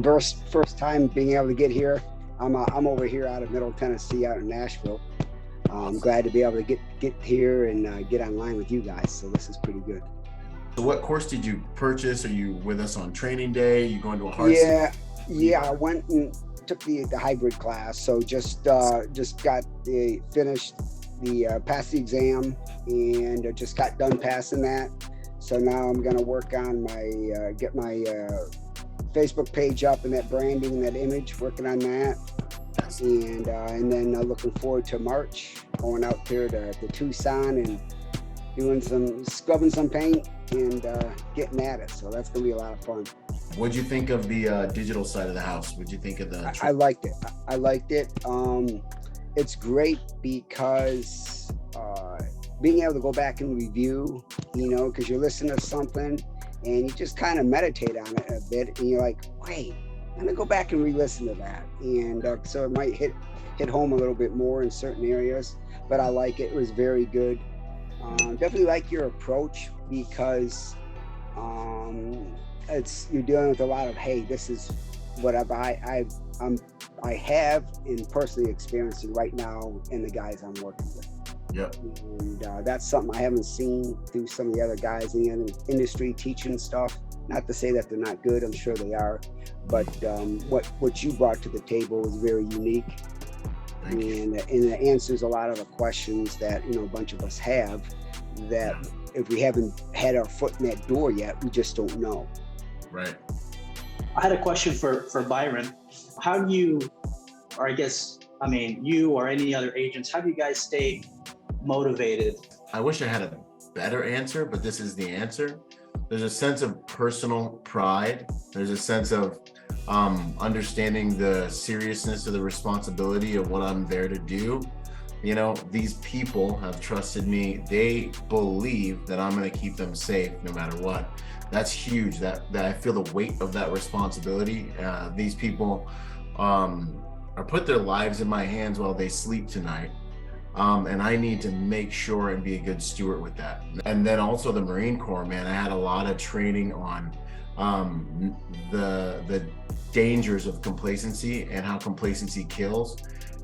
first time being able to get here. I'm over here out of Middle Tennessee, out in Nashville. I'm glad to be able to get here and get online with you guys. So this is pretty good. So what course did you purchase? Are you with us on training day? You going to a hard Yeah. I went and took the hybrid class. So just got finished the passed the exam and just got done passing that. So now I'm gonna work on my get my Facebook page up and that branding and that image, working on that. And then looking forward to March, going out there to Tucson and doing scrubbing some paint and getting at it. So that's gonna be a lot of fun. What'd you think of the digital side of the house? What'd you think of the? I liked it. I liked it. It's great because being able to go back and review, because you're listening to something and you just kind of meditate on it a bit, and you're like, wait, I'm gonna go back and re-listen to that, and so it might hit home a little bit more in certain areas. But I like it. It was very good. Definitely like your approach because you're dealing with a lot of, hey, this is what I have and personally experiencing right now in the guys I'm working with. Yep. And that's something I haven't seen through some of the other guys in the other industry teaching stuff. Not to say that they're not good, I'm sure they are, but what you brought to the table was very unique. And it answers a lot of the questions that a bunch of us have, that if we haven't had our foot in that door yet, we just don't know. Right. I had a question for Byron. How do you, or you or any other agents, how do you guys stay motivated? I wish I had a better answer, but this is the answer. There's a sense of personal pride. There's a sense of understanding the seriousness of the responsibility of what I'm there to do. These people have trusted me. They believe that I'm going to keep them safe no matter what. That's huge. That I feel the weight of that responsibility. These people are put their lives in my hands while they sleep tonight. And I need to make sure and be a good steward with that. And then also the Marine Corps, man, I had a lot of training on the dangers of complacency and how complacency kills,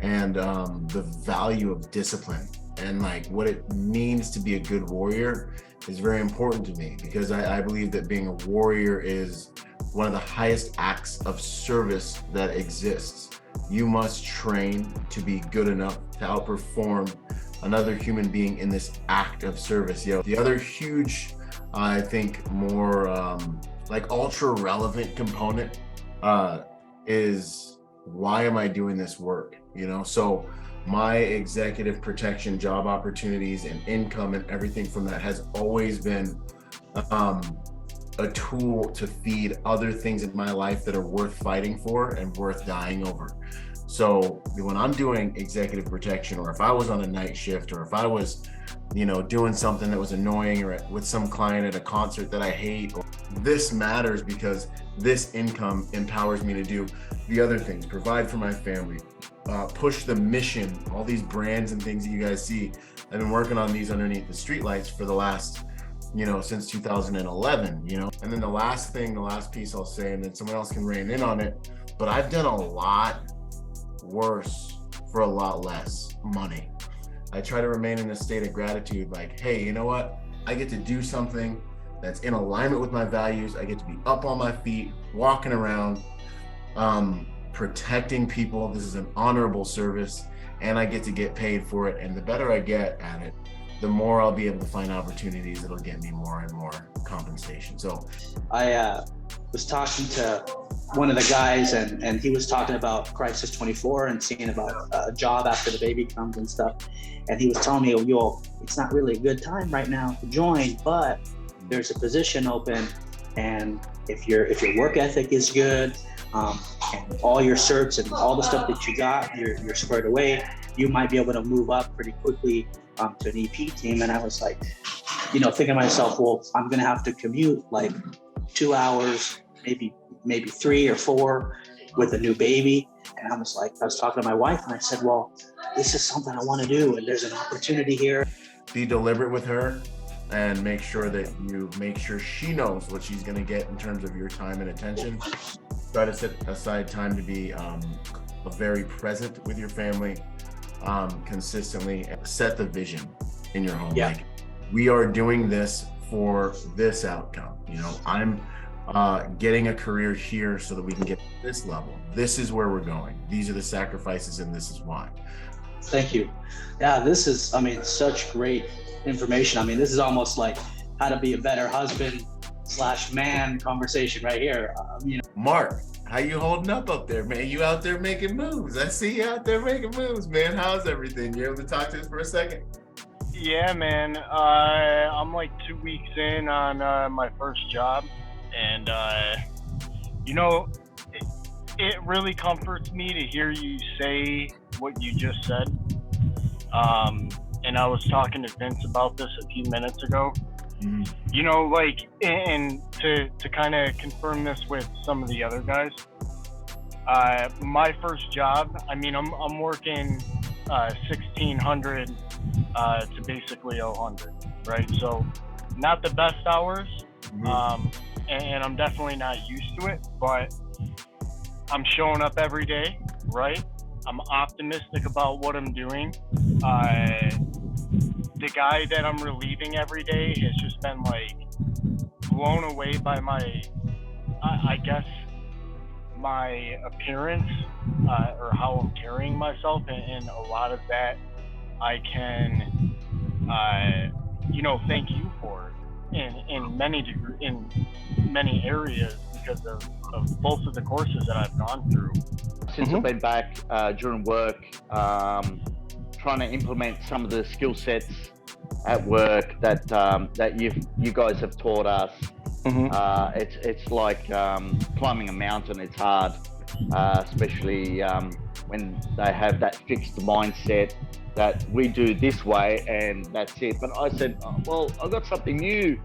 and the value of discipline, and like what it means to be a good warrior is very important to me, because I believe that being a warrior is one of the highest acts of service that exists. You must train to be good enough to outperform another human being in this act of service. The other huge, I think, more like ultra relevant component is, why am I doing this work? So my executive protection job opportunities and income and everything from that has always been a tool to feed other things in my life that are worth fighting for and worth dying over. So when I'm doing executive protection, or if I was on a night shift, or if I was, doing something that was annoying, or with some client at a concert that I hate, this matters because this income empowers me to do the other things, provide for my family, push the mission, all these brands and things that you guys see. I've been working on these underneath the streetlights for the last, since 2011, And then the last piece I'll say, and then someone else can rein in on it, but I've done a lot worse for a lot less money. I try to remain in a state of gratitude, like, hey, you know what? I get to do something that's in alignment with my values. I get to be up on my feet, walking around, protecting people. This is an honorable service, and I get to get paid for it. And the better I get at it, the more I'll be able to find opportunities that'll get me more and more compensation. So I was talking to one of the guys, and he was talking about Crisis 24 and seeing about a job after the baby comes and stuff. And he was telling me, it's not really a good time right now to join, but there's a position open, and if your work ethic is good, and all your certs and all the stuff that you got, you're squared away, you might be able to move up pretty quickly to an EP team. And I was like, thinking to myself, well, I'm gonna have to commute like 2 hours, maybe 3 or 4 with a new baby. And I was talking to my wife, and I said, well, this is something I want to do, and there's an opportunity here. Be deliberate with her and make sure that you make sure she knows what she's going to get in terms of your time and attention. Try to set aside time to be very present with your family, consistently. Set the vision in your home. Yeah. Like, we are doing this for this outcome. You know, I'm getting a career here so that we can get to this level. This is where we're going. These are the sacrifices, and this is why. Thank you. Yeah, this is, I mean, such great information. I mean, this is almost like how to be a better husband / man conversation right here. You know, Mark, how you holding up there, man? You out there making moves? I see you out there making moves, man. How's everything? You able to talk to us for a second? Yeah, man. I'm like 2 weeks in on my first job, and you know, it really comforts me to hear you say what you just said. And I was talking to Vince about this a few minutes ago. Mm-hmm. You know, like, and to kind of confirm this with some of the other guys. My first job, I mean, I'm working 1600 to basically 100, right? So not the best hours, Mm-hmm. and I'm definitely not used to it, but I'm showing up every day, right? I'm optimistic about what I'm doing. The guy that I'm relieving every day has just been like blown away by my, I guess, my appearance or how I'm carrying myself, and a lot of that I can, you know, thank you for in many areas because of both of the courses that I've gone through. Since I've been back during work, trying to implement some of the skill sets at work that you guys have taught us. It's like climbing a mountain. It's hard, especially when they have that fixed mindset that we do this way and that's it. But I said, well, I've got something new.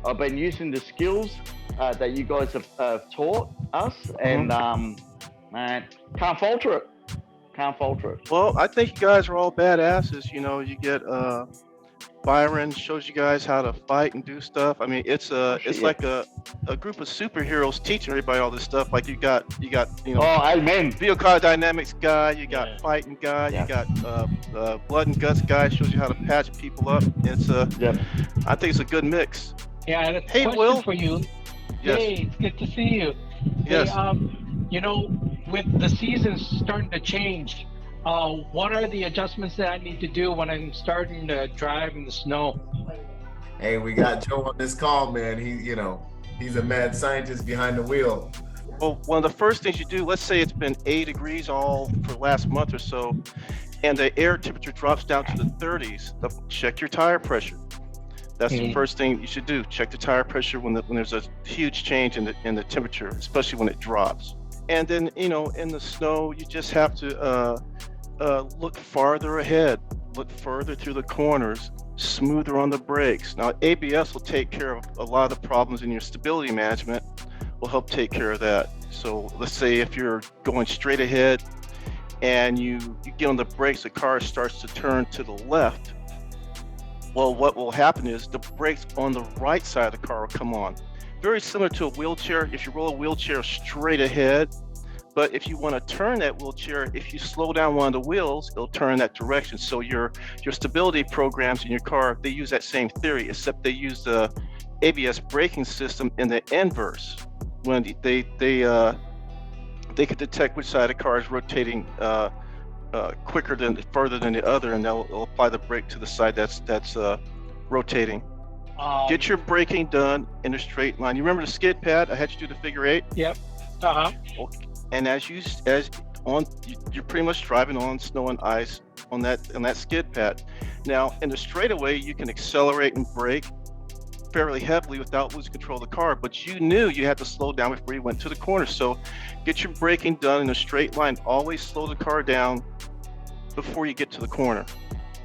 I've been using the skills that you guys have taught us, and man, can't falter it. Can't falter it. Well, I think you guys are all badasses. You know, you get Byron shows you guys how to fight and do stuff. I mean, it's like a group of superheroes teaching everybody all this stuff. Like you got you know, Oh, amen. vehicle dynamics guy, you got Yeah. fighting guy, Yeah. you got blood and guts guy, shows you how to patch people up. It's Yep. I think it's a good mix. Yeah, and a Hey, question Will. for you. Yes. Hey, it's good to see you. Yes. Hey, you know, with the seasons starting to change, what are the adjustments that I need to do when I'm starting to drive in the snow? Hey, we got Joe on this call, man. He's a mad scientist behind the wheel. Well, one of the first things you do, let's say it's been 80 degrees all for the last month or so, and the air temperature drops down to the 30s, check your tire pressure. That's the first thing you should do. Check the tire pressure when there's a huge change in the temperature, especially when it drops. And then, you know, in the snow, you just have to look farther ahead, look further through the corners, smoother on the brakes. Now, ABS will take care of a lot of the problems in your stability management, will help take care of that. So let's say if you're going straight ahead and you get on the brakes, the car starts to turn to the left. Well, what will happen is the brakes on the right side of the car will come on. Very similar to a wheelchair. If you roll a wheelchair straight ahead, but if you want to turn that wheelchair, if you slow down one of the wheels, it'll turn that direction. So your stability programs in your car, they use that same theory, except they use the ABS braking system in the inverse. When they can detect which side of the car is rotating further than the other, and they'll apply the brake to the side that's rotating. Get your braking done in a straight line. You remember the skid pad? I had you do the figure 8. Yep. Uh-huh. And you're pretty much driving on snow and ice on that skid pad. Now in the straightaway, you can accelerate and brake fairly heavily without losing control of the car, but you knew you had to slow down before you went to the corner. So get your braking done in a straight line. Always slow the car down before you get to the corner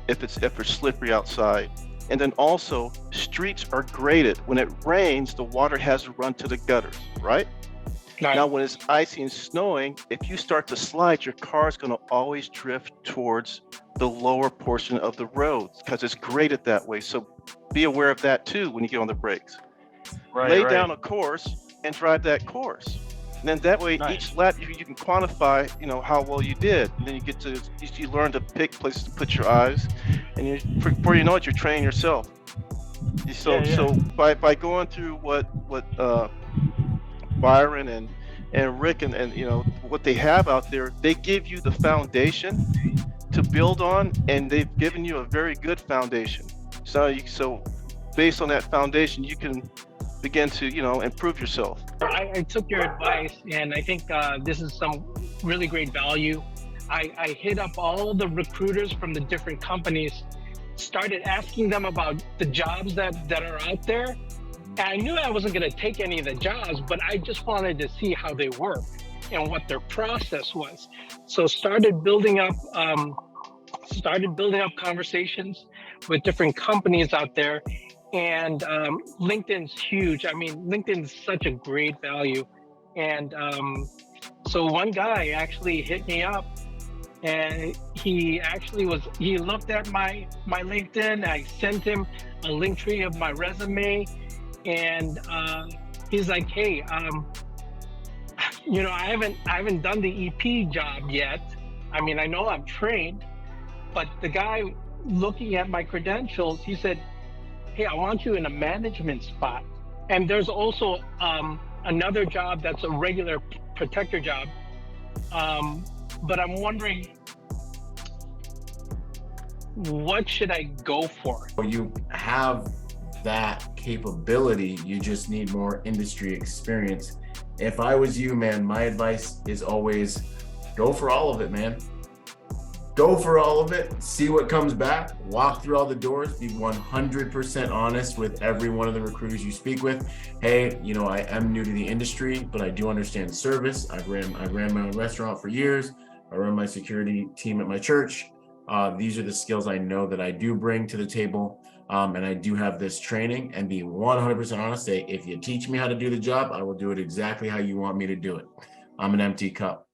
if it's slippery outside. And then also, streets are graded. When it rains, the water has to run to the gutters, right? Nice. Now, when it's icy and snowing, if you start to slide, your car is going to always drift towards the lower portion of the road because it's graded that way. So be aware of that too when you get on the brakes. Right, Lay right. down a course and drive that course. And then that way, Nice. each lap you can quantify, how well you did. And then you learn to pick places to put your eyes, and before you know it, you're training yourself. So by going through what Byron and Rick and what they have out there, they give you the foundation to build on, and they've given you a very good foundation. So based on that foundation, you can begin to improve yourself. I took your advice, and I think this is some really great value. I hit up all the recruiters from the different companies, started asking them about the jobs that are out there. And I knew I wasn't going to take any of the jobs, but I just wanted to see how they work and what their process was. So started building up conversations with different companies out there. And LinkedIn's huge. I mean, LinkedIn's such a great value. And so one guy actually hit me up, and he looked at my LinkedIn. I sent him a link tree of my resume, and he's like, hey, I haven't done the EP job yet. I mean, I know I'm trained, but the guy looking at my credentials, he said, hey, I want you in a management spot. And there's also another job that's a regular protector job. But I'm wondering, what should I go for? You have that capability, you just need more industry experience. If I was you, man, my advice is always go for all of it, man. Go for all of it, see what comes back, walk through all the doors, be 100% honest with every one of the recruiters you speak with. Hey, I am new to the industry, but I do understand service. I ran my own restaurant for years. I run my security team at my church. These are the skills I know that I do bring to the table. And I do have this training, and be 100% honest. Say, if you teach me how to do the job, I will do it exactly how you want me to do it. I'm an empty cup.